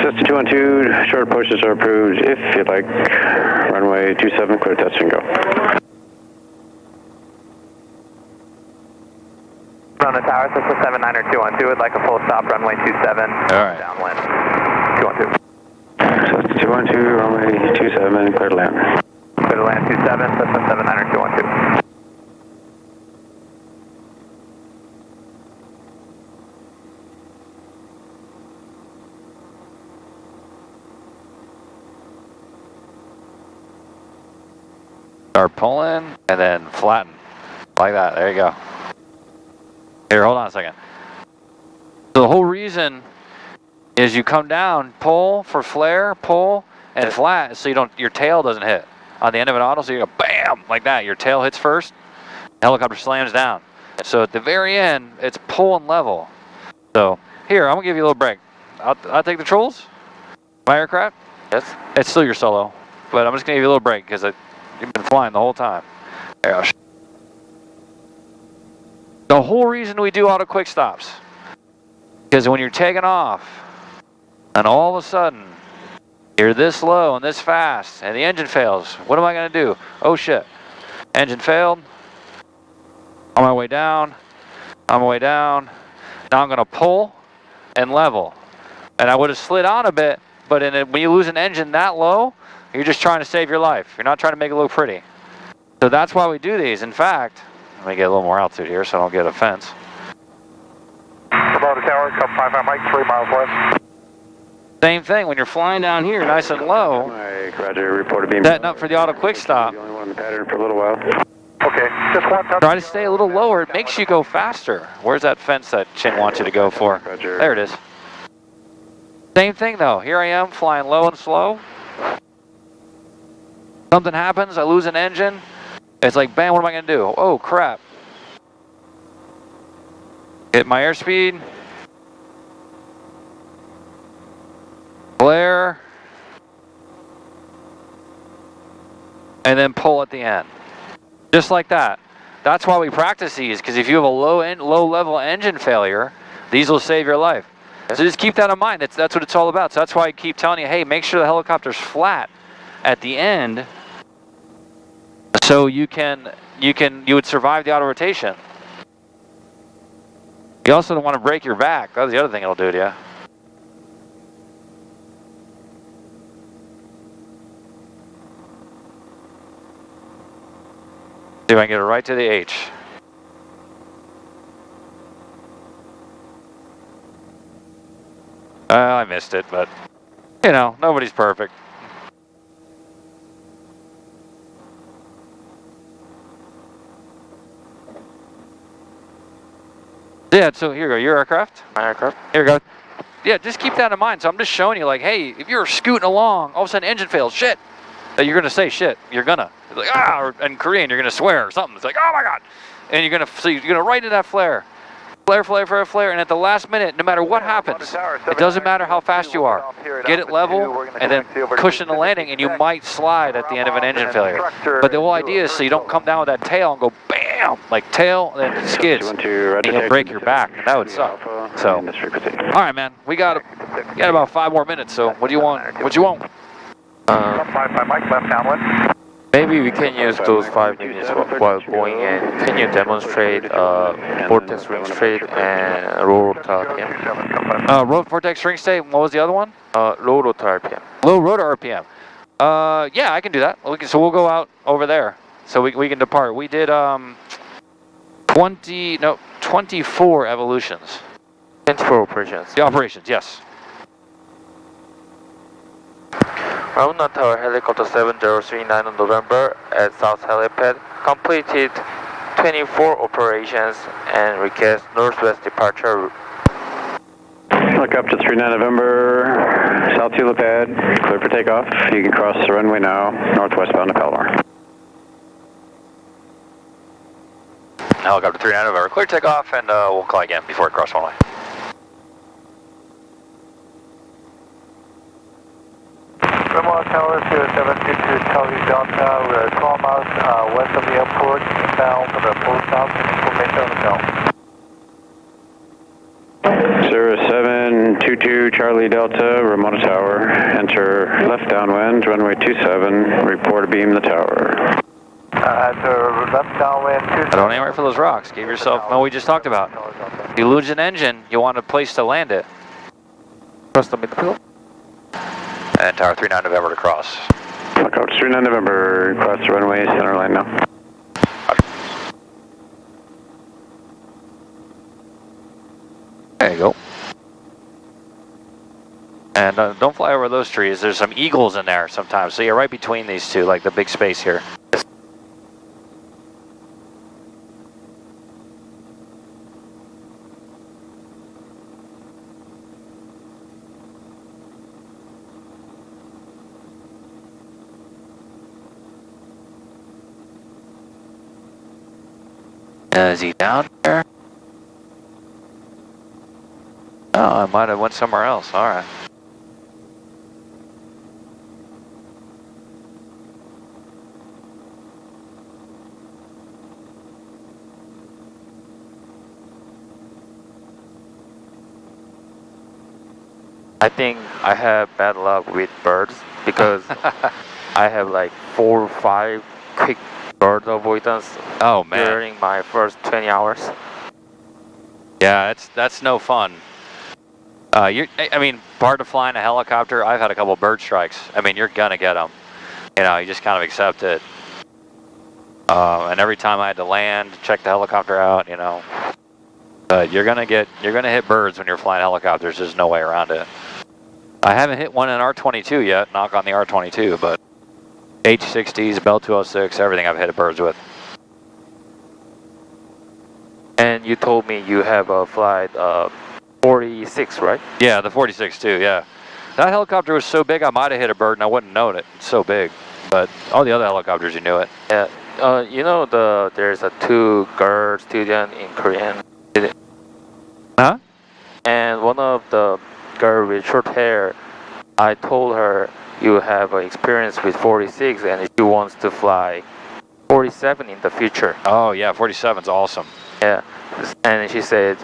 Cessna 212, short approaches are approved if you'd like. Runway 27, clear touch and go. On the tower, Cessna 79er 212, would like a full stop, runway 27, Alright. downwind. 212. Cessna 212, runway 27, clear to land. Clear to land 27, Cessna 79er 212. Start pulling and then flatten. Like that. There you go. Here, hold on a second. So the whole reason is you come down, pull for flare, pull, and flat so you don't, your tail doesn't hit on the end of an auto, so you go bam, like that. Your tail hits first, helicopter slams down. So at the very end, it's pull and level. So here, I'm gonna give you a little break. I'll take the trolls, my aircraft. Yes. It's still your solo, but I'm just gonna give you a little break because you've been flying the whole time. There, I'll show you. The whole reason we do auto quick stops, because when you're taking off, and all of a sudden, you're this low and this fast, and the engine fails, what am I gonna do? Oh shit, engine failed, on my way down, on my way down, now I'm gonna pull and level. And I would have slid on a bit, but when you lose an engine that low, you're just trying to save your life. You're not trying to make it look pretty. So that's why we do these. In fact, let me get a little more altitude here so I don't get a fence. Below the tower, come 55 Mike, 3 miles west. Same thing, when you're flying down here nice and low, Mike, Roger, reported beam. setting up for the auto quick stop. The only one in the pattern for a little while. Okay, just one touch. Try to stay a little lower, it makes you go faster. Where's that fence that Chin wants you to go for? Roger. There it is. Same thing though, here I am flying low and slow. Something happens, I lose an engine. It's like, bam, what am I gonna do? Oh crap. Hit my airspeed. Flare. And then pull at the end. Just like that. That's why we practice these, because if you have a low level engine failure, these will save your life. So just keep that in mind. That's what it's all about. So that's why I keep telling you, hey, make sure the helicopter's flat at the end, so you would survive the auto rotation. You also don't want to break your back. That's the other thing it'll do to you. See if I can get it right to the H. I missed it, but you know, nobody's perfect. Yeah, so here you go, your aircraft? My aircraft. Here we go. Yeah, just keep that in mind. So I'm just showing you, like, hey, if you're scooting along, all of a sudden engine fails, shit. You're gonna say shit. You're gonna. It's like, ah, or in Korean, you're gonna swear or something. It's like, oh my God. And you're gonna right into that flare. Flare, flare, flare, flare, and at the last minute, no matter what happens, it doesn't matter how fast you are. Get it level, and then cushion the landing, and you might slide at the end of an engine failure. But the whole idea is so you don't come down with that tail and go BAM! Like tail, and then it skids, and you'll break your back, and that would suck. So, all right, man, we got about 5 more minutes, so what do you want? What do you want? 55 Mike, left downwind. Maybe we can use those 5 units while going in. Can you demonstrate vortex ring straight and low rotor RPM? Road vortex ring state. What was the other one? Low rotor RPM. Low rotor RPM. Yeah, I can do that. So we'll go out over there. So we can depart. We did 24 evolutions. 24 operations. The operations, yes. Ground Tower Helicopter 7039 on November at South Helipad completed 24 operations and request northwest departure route. Helicopter 39 November, South Helipad, clear for takeoff. You can cross the runway now, northwestbound to Palomar. Helicopter 39 November, clear takeoff, and we'll call again before it crosses runway. Grimoire Tower 0722 Charlie Delta, we're 12 miles west of the airport, inbound for the full stop, information on the ground. 0722 Charlie Delta, Ramona Tower. Enter left downwind, runway 27. Report a beam the tower. After left downwind 27. Don't aim right for those rocks. Give yourself, no, we just talked about. If you lose an engine, you want a place to land it. Trust the midfield. And tower 39 November to cross. Lookout 39 November, cross the runway, center line now. There you go. And don't fly over those trees. There's some eagles in there sometimes. So you're right between these two, like the big space here. Is he down there? Oh, I might have went somewhere else. All right. I think I have bad luck with birds because I have like 4 or 5 quick bird avoidance Oh man. during my first 20 hours. Yeah, that's no fun. I mean, part of flying a helicopter, I've had a couple bird strikes. I mean, you're gonna get them. You know, you just kind of accept it. And every time I had to land, check the helicopter out, you know. But you're gonna hit birds when you're flying helicopters. There's no way around it. I haven't hit one in R22 yet. Knock on the R22, but H60s, Bell 206, everything I've hit birds with. And you told me you have a flight 46, right? Yeah, the 46 too. Yeah, that helicopter was so big I might have hit a bird and I wouldn't know it. It's so big, but all the other helicopters you knew it. Yeah. You know there's a 2 girl student in Korean. Huh? And one of the girl with short hair, I told her you have experience with 46 and she wants to fly 47 in the future. Oh yeah, 47's awesome. Yeah. And she said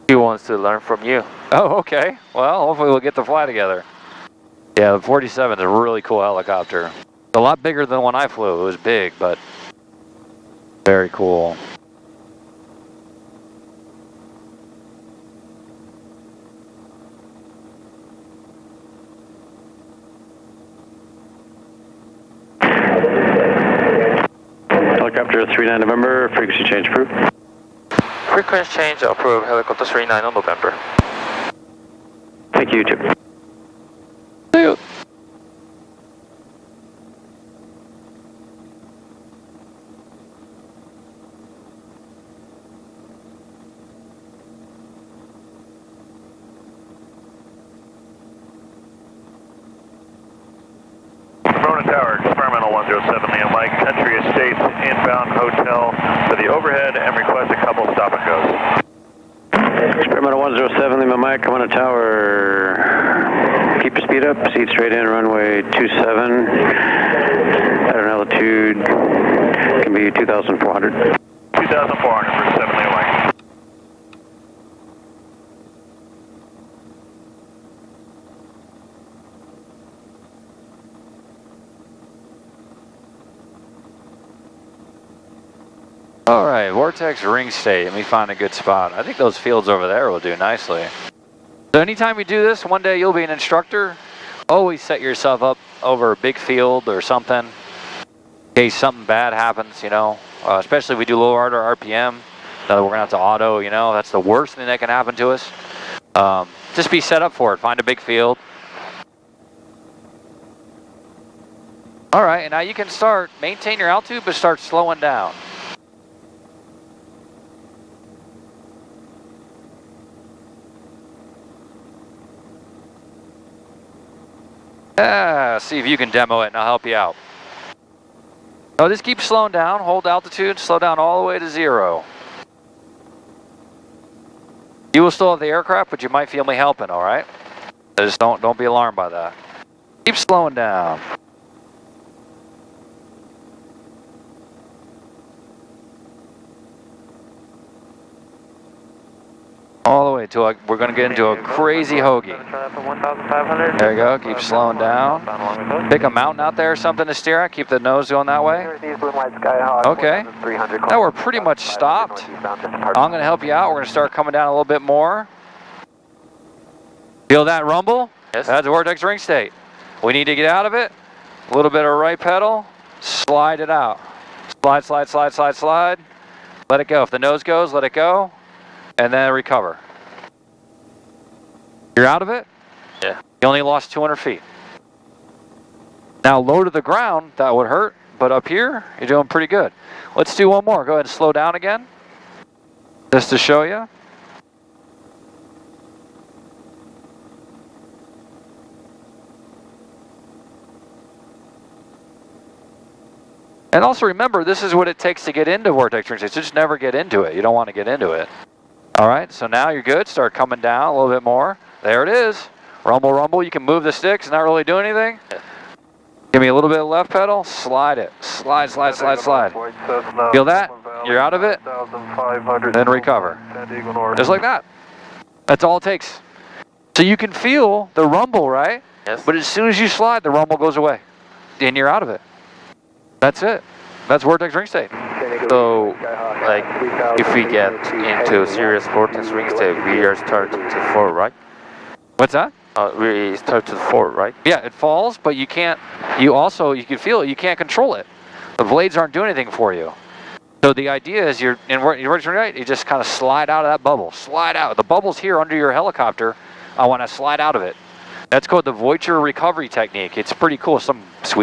she wants to learn from you. Oh, okay. Well, hopefully we'll get to fly together. Yeah, the 47 is a really cool helicopter. It's a lot bigger than the one I flew. It was big, but very cool. Helicopter 39 November, frequency change approved. Frequency change approved, helicopter 39 on November. Thank you, Chip. See you. Ramona Tower, experimental 107, Leo Mike, Country Estates, inbound hotel for the overhead and request a couple stop and goes. Experimental 107, Lima Mike, Ramona Tower. Keep your speed up, seat straight in, runway 27. At an altitude, can be 2,400. 2,400 for 7 Leo Mike. All right, Vortex ring state. Let me find a good spot. I think those fields over there will do nicely. So anytime you do this, one day you'll be an instructor. Always set yourself up over a big field or something in case something bad happens, you know. Especially if we do low order RPM. We're going to have to auto, you know. That's the worst thing that can happen to us. Just be set up for it. Find a big field. All right, and now you can maintain your altitude, but start slowing down. See if you can demo it and I'll help you out. So just keep slowing down, hold altitude, slow down all the way to 0. You will still have the aircraft, but you might feel me helping, all right? So just don't be alarmed by that. Keep slowing down. All the way to we're going to get into a crazy hoagie. There you go. Keep slowing down. Pick a mountain out there or something to steer at. Keep the nose going that way. Okay. Now we're pretty much stopped. I'm going to help you out. We're going to start coming down a little bit more. Feel that rumble? Yes. That's vortex ring state. We need to get out of it. A little bit of right pedal. Slide it out. Slide, slide, slide, slide, slide. Let it go. If the nose goes, let it go. And then recover. You're out of it? Yeah. You only lost 200 feet. Now low to the ground, that would hurt, but up here, you're doing pretty good. Let's do one more. Go ahead and slow down again. Just to show you. And also remember, this is what it takes to get into vortex ring states. Just never get into it. You don't want to get into it. All right, so now you're good. Start coming down a little bit more. There it is. Rumble, rumble. You can move the sticks, not really do anything. Give me a little bit of left pedal. Slide it. Slide, slide, slide, slide. Feel that? You're out of it. Then recover. Just like that. That's all it takes. So you can feel the rumble, right? Yes. But as soon as you slide, the rumble goes away. And you're out of it. That's it. That's vortex ring state. So, like, if we get into serious vortex ring state, we are starting to fall, right? What's that? We start to fall, right? Yeah, it falls, but you can't, you can feel it, you can't control it. The blades aren't doing anything for you. So the idea is you're right, you just kind of slide out of that bubble. Slide out. The bubble's here under your helicopter. I want to slide out of it. That's called the Vuichard recovery technique. It's pretty cool. Some sweet